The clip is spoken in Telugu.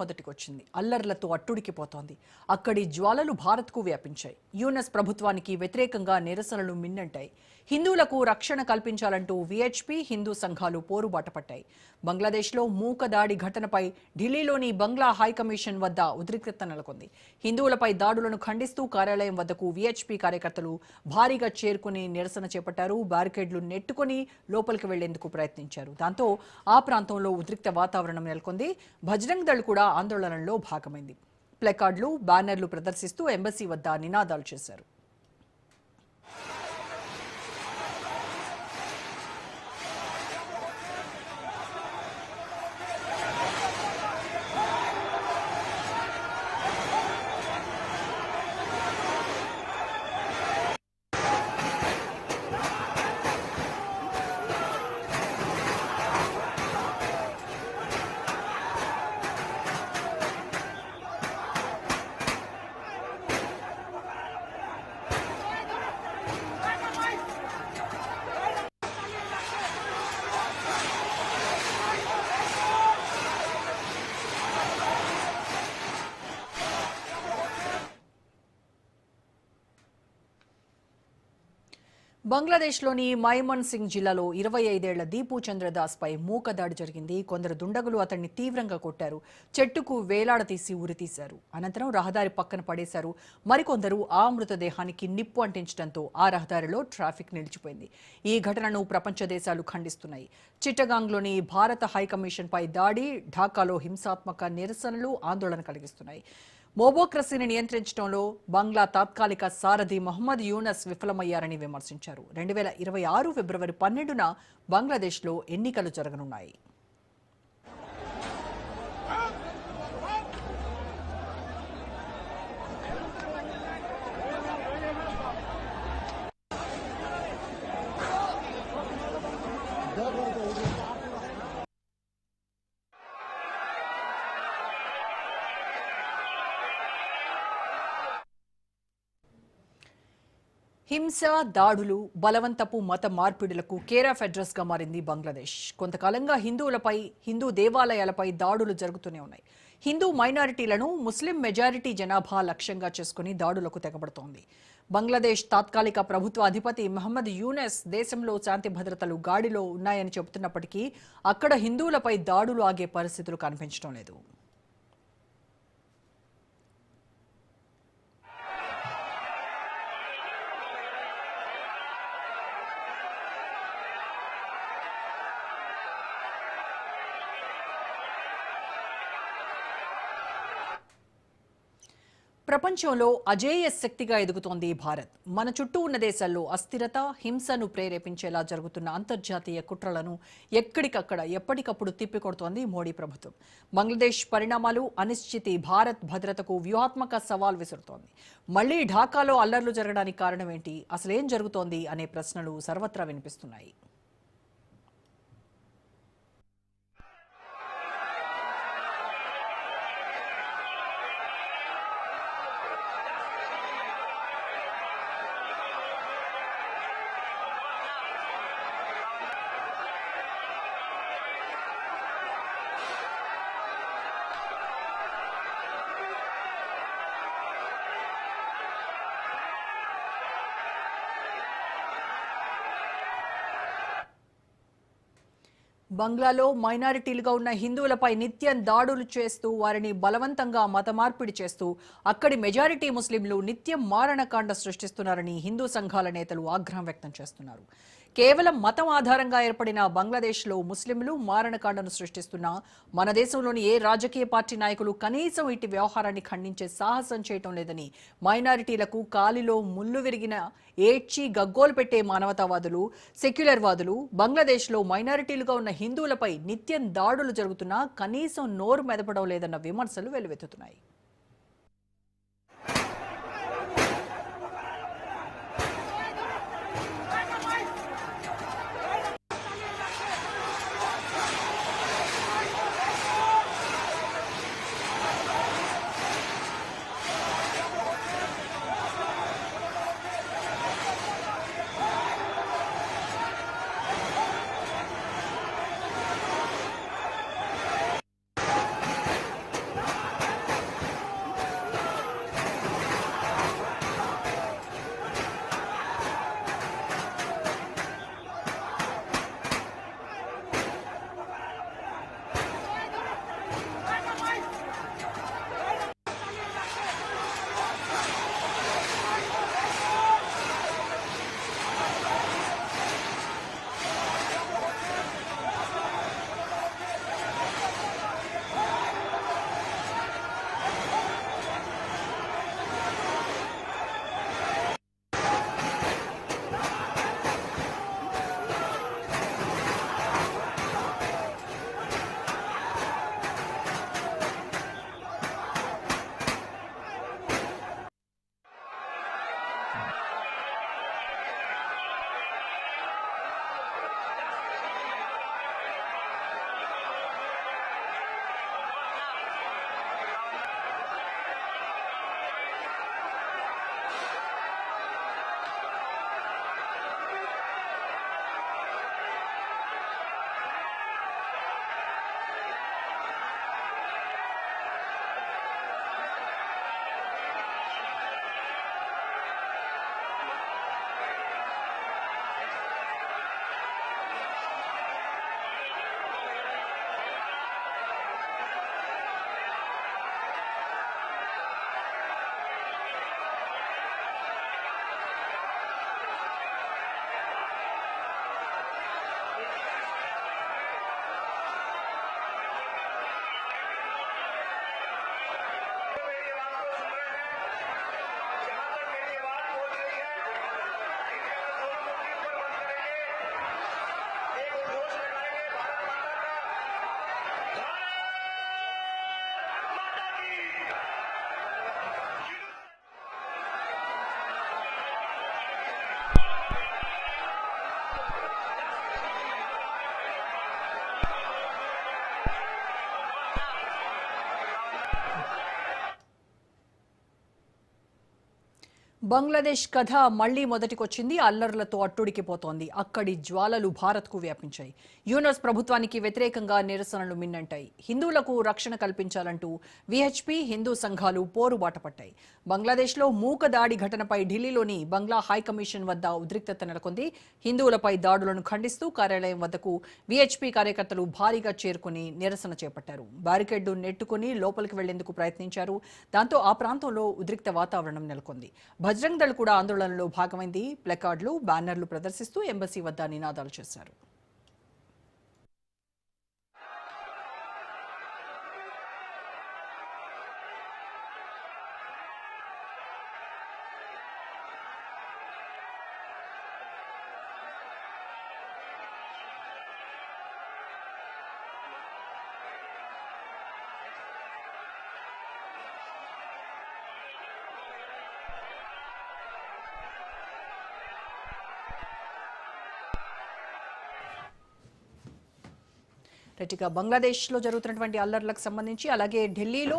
మొదటికొచ్చింది. అల్లర్లతో అట్టుడికిపోతోంది. అక్కడి జ్వాలలు భారత్కు వ్యాపించాయి. యూనస్ ప్రభుత్వానికి వ్యతిరేకంగా నిరసనలు మిన్నంటాయి. హిందువులకు రక్షణ కల్పించాలంటూ విహెచ్పి హిందూ సంఘాలు పోరుబాట పట్టాయి. బంగ్లాదేశ్లో మూకదాడి ఘటనపై ఢిల్లీలోని బంగ్లా హైకమిషన్ వద్ద ఉద్రిక్తత నెలకొంది. హిందువులపై దాడులను ఖండిస్తూ కార్యాలయం వద్దకు విహెచ్పి కార్యకర్తలు భారీగా చేరుకుని నిరసన చేపట్టారు. బ్యారికేడ్లు నెట్టుకుని లోపలికి వెళ్లేందుకు ప్రయత్నించారు. దాంతో ఆ ప్రాంతంలో ఉద్రిక్త వాతావరణం నెలకొంది. బజరంగ్ దళ్ కూడా ఆందోళనలో భాగమైంది. ప్లకార్డులు, బ్యానర్లు ప్రదర్శిస్తూ ఎంబసీ వద్ద నినాదాలు చేశారు. బంగ్లాదేశ్లోని మైమన్ సింగ్ జిల్లాలో 25 ఏళ్ల దీపు చంద్రదాస్ పై మూకదాడి జరిగింది. కొందరు దుండగులు అతన్ని తీవ్రంగా కొట్టారు. చెట్టుకు వేలాడదీసి ఉరితీశారు. అనంతరం రహదారి పక్కన పడేశారు. మరికొందరు ఆ మృతదేహానికి నిప్పు అంటించడంతో ఆ రహదారిలో ట్రాఫిక్ నిలిచిపోయింది. ఈ ఘటనను ప్రపంచ దేశాలు ఖండిస్తున్నాయి. చిట్టగాంగ్లోని భారత హైకమిషన్ పై దాడి, ఢాకాలో హింసాత్మక నిరసనలు ఆందోళన కలిగిస్తున్నాయి. మోబోక్రసీని నియంత్రించడంలో బంగ్లా తాత్కాలిక సారథి మహమ్మద్ యూనస్ విఫలమయ్యారని విమర్శించారు. 2026 ఫిబ్రవరి 12న బంగ్లాదేశ్లో ఎన్నికలు జరగనున్నాయి. హింస, దాడులు, బలవంతపు మత మార్పిడులకు కేర్ ఆఫ్ అడ్రస్ గా మారింది బంగ్లాదేశ్. కొంతకాలంగా హిందువులపై, హిందూ దేవాలయాలపై దాడులు జరుగుతూనే ఉన్నాయి. హిందూ మైనారిటీలను ముస్లిం మెజారిటీ జనాభా లక్ష్యంగా చేసుకుని దాడులకు తెగబడుతోంది. బంగ్లాదేశ్ తాత్కాలిక ప్రభుత్వ అధిపతి మహమ్మద్ యూనస్ దేశంలో శాంతి భద్రతలు గాడిలో ఉన్నాయని చెబుతున్నప్పటికీ అక్కడ హిందువులపై దాడులు ఆగే పరిస్థితులు కనిపించడం లేదు. ప్రపంచంలో అజేయ శక్తిగా ఎదుగుతోంది భారత్. మన చుట్టూ ఉన్న దేశాల్లో అస్థిరత, హింసను ప్రేరేపించేలా జరుగుతున్న అంతర్జాతీయ కుట్రలను ఎక్కడికక్కడ ఎప్పటికప్పుడు తిప్పికొడుతోంది మోడీ ప్రభుత్వం. బంగ్లాదేశ్ పరిణామాలు, అనిశ్చితి భారత్ భద్రతకు వ్యూహాత్మక సవాల్ విసురుతోంది. మళ్లీ ఢాకాలో అల్లర్లు జరగడానికి కారణం ఏంటి, అసలేం జరుగుతోంది అనే ప్రశ్నలు సర్వత్రా వినిపిస్తున్నాయి. బంగ్లాలో మైనారిటీలుగా ఉన్న హిందువులపై నిత్యం దాడులు చేస్తూ వారిని బలవంతంగా మత మార్పిడి చేస్తూ అక్కడి మెజారిటీ ముస్లింలు నిత్యం మారణకాండ సృష్టిస్తున్నారని హిందూ సంఘాల నేతలు ఆగ్రహం వ్యక్తం చేస్తున్నారు. కేవలం మతం ఆధారంగా ఏర్పడిన బంగ్లాదేశ్లో ముస్లింలు మారణకాండను సృష్టిస్తున్నా మన దేశంలోని ఏ రాజకీయ పార్టీ నాయకులు కనీసం ఇటు వ్యవహారాన్ని ఖండించే సాహసం చేయటం లేదని మైనారిటీలకు కాలిలో ముళ్ళు విరిగిన ఏడ్చి గగ్గోలు పెట్టే మానవతావాదులు, సెక్యులర్ వాదులు బంగ్లాదేశ్లో మైనారిటీలుగా ఉన్న హిందువులపై నిత్యం దాడులు జరుగుతున్నా కనీసం నోరు మెదపడం లేదన్న విమర్శలు వెల్లువెత్తుతున్నాయి. బంగ్లాదేశ్ కథ మళ్లీ మొదటికొచ్చింది. అల్లర్లతో అట్టుడికిపోతోంది. అక్కడి జ్వాలలు భారత్కు వ్యాపించాయి. యూనస్ ప్రభుత్వానికి వ్యతిరేకంగా నిరసనలు మిన్నంటాయి. హిందువులకు రక్షణ కల్పించాలంటూ విహెచ్పి, హిందూ సంఘాలు పోరుబాట పట్టాయి. బంగ్లాదేశ్లో మూక దాడి ఘటనపై ఢిల్లీలోని బంగ్లా హైకమిషన్ వద్ద ఉద్రిక్తత నెలకొంది. హిందువులపై దాడులను ఖండిస్తూ కార్యాలయం వద్దకు విహెచ్పి కార్యకర్తలు భారీగా చేరుకుని నిరసన చేపట్టారు. బ్యారికేడ్ను నెట్టుకుని లోపలికి వెళ్లేందుకు ప్రయత్నించారు. దాంతో ఆ ప్రాంతంలో ఉద్రిక్త వాతావరణం నెలకొంది. బజరంగ్ దళ్ కూడా ఆందోళనలో భాగమైంది. ప్లకార్డులు, బ్యానర్లు ప్రదర్శిస్తూ ఎంబసీ వద్ద నినాదాలు చేశారు. బంగ్లాదేశ్లో జరుగుతున్నటువంటి అల్లర్లకు సంబంధించి అలాగే ఢిల్లీలో